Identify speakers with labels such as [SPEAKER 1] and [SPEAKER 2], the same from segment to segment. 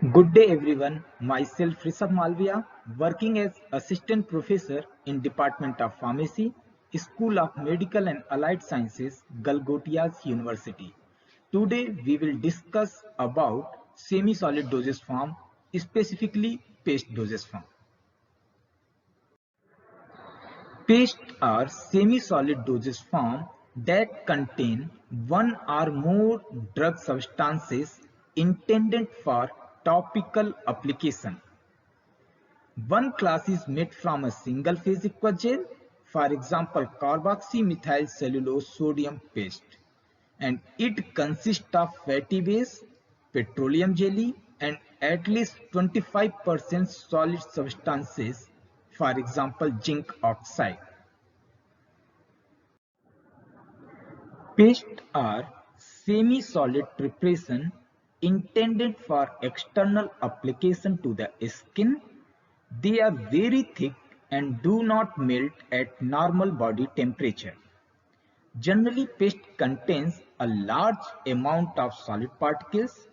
[SPEAKER 1] Good day everyone, myself Rishabh Malviya, working as Assistant Professor in Department of Pharmacy, School of Medical and Allied Sciences, Galgotias University. Today we will discuss about semi-solid dosage form, specifically paste dosage form. Paste are semi-solid dosage form that contain one or more drug substances intended for topical application. One class is made from a single-phase aqueous gel, for example carboxymethylcellulose sodium paste, and it consists of fatty base, petroleum jelly, and at least 25% solid substances, for example zinc oxide. Pastes are semi-solid preparation intended for external application to the skin. They are very thick and do not melt at normal body temperature. Generally, paste contains a large amount of solid particles,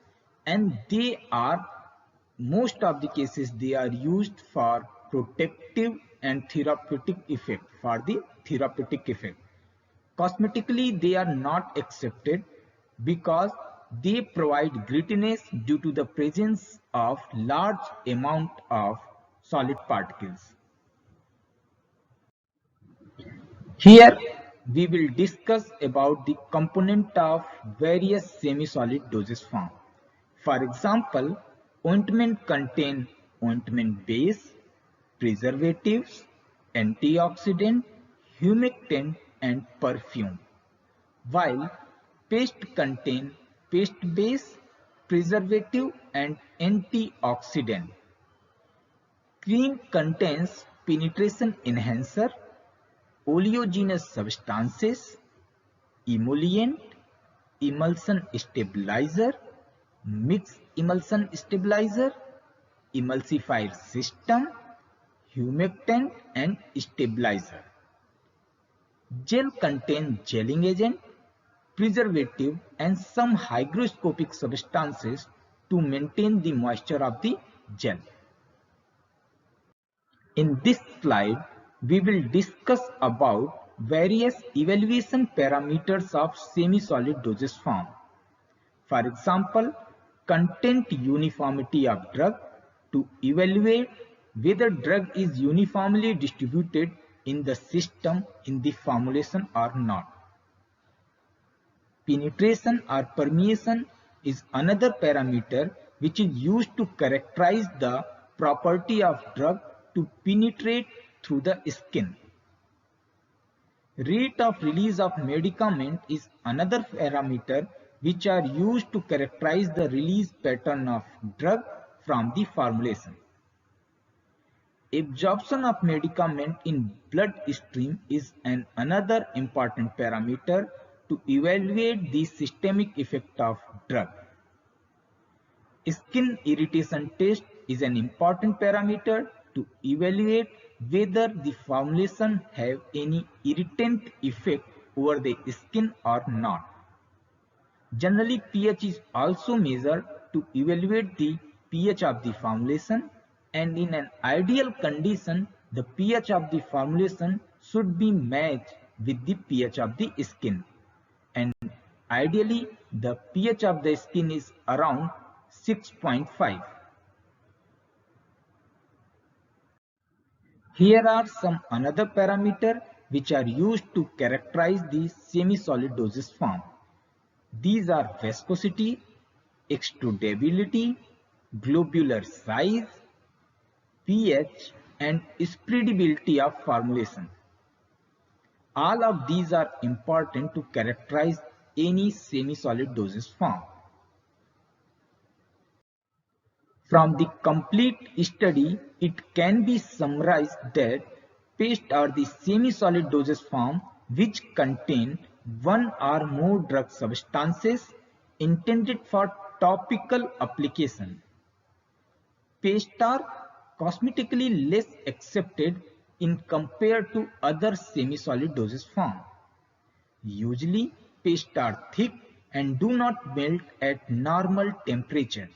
[SPEAKER 1] and most of the cases they are used for protective and therapeutic effect, for the therapeutic effect. Cosmetically, they are not accepted because they provide grittiness due to the presence of large amount of solid particles. Here we will discuss about the component of various semi-solid dosage form. For example, ointment contain ointment base, preservatives, antioxidant, humectant and perfume, while paste contain paste base, preservative and antioxidant. Cream contains penetration enhancer, oleogenous substances, emollient, emulsion stabilizer, mixed emulsion stabilizer, emulsifier system, humectant and stabilizer. Gel contains gelling agent, preservative and some hygroscopic substances to maintain the moisture of the gel. In this slide, we will discuss about various evaluation parameters of semi-solid dosage form. For example, content uniformity of drug to evaluate whether drug is uniformly distributed in the system in the formulation or not. Penetration or permeation is another parameter which is used to characterize the property of drug to penetrate through the skin. Rate of release of medicament is another parameter which are used to characterize the release pattern of drug from the formulation. Absorption of medicament in bloodstream is another important parameter to evaluate the systemic effect of drug. Skin irritation test is an important parameter to evaluate whether the formulation have any irritant effect over the skin or not. Generally, pH is also measured to evaluate the pH of the formulation, and in an ideal condition, the pH of the formulation should be matched with the pH of the skin. And ideally, the pH of the skin is around 6.5. Here are some another parameter which are used to characterize the semi-solid dosage form. These are viscosity, extrudability, globular size, pH and spreadability of formulation. All of these are important to characterize any semi-solid dosage form. From the complete study, it can be summarized that paste are the semi-solid dosage form which contain one or more drug substances intended for topical application. Paste are cosmetically less accepted in compared to other semi-solid dosage form. Usually, paste are thick and do not melt at normal temperature.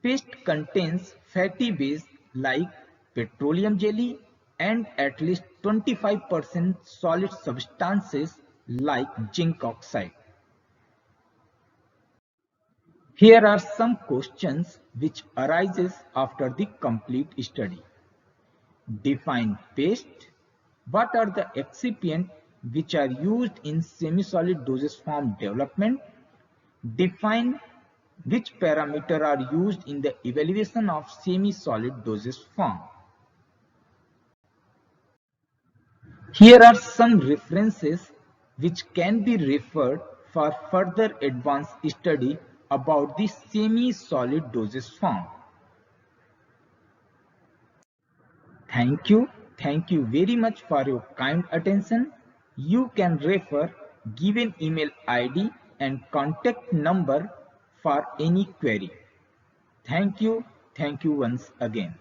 [SPEAKER 1] Paste contains fatty base like petroleum jelly and at least 25% solid substances like zinc oxide. Here are some questions which arises after the complete study. Define paste. What are the excipients which are used in semi-solid dosage form development? Define which parameters are used in the evaluation of semi-solid dosage form. Here are some references which can be referred for further advanced study about the semi-solid dosage form. Thank you. Thank you very much for your kind attention. You can refer given email ID and contact number for any query. Thank you. Thank you once again.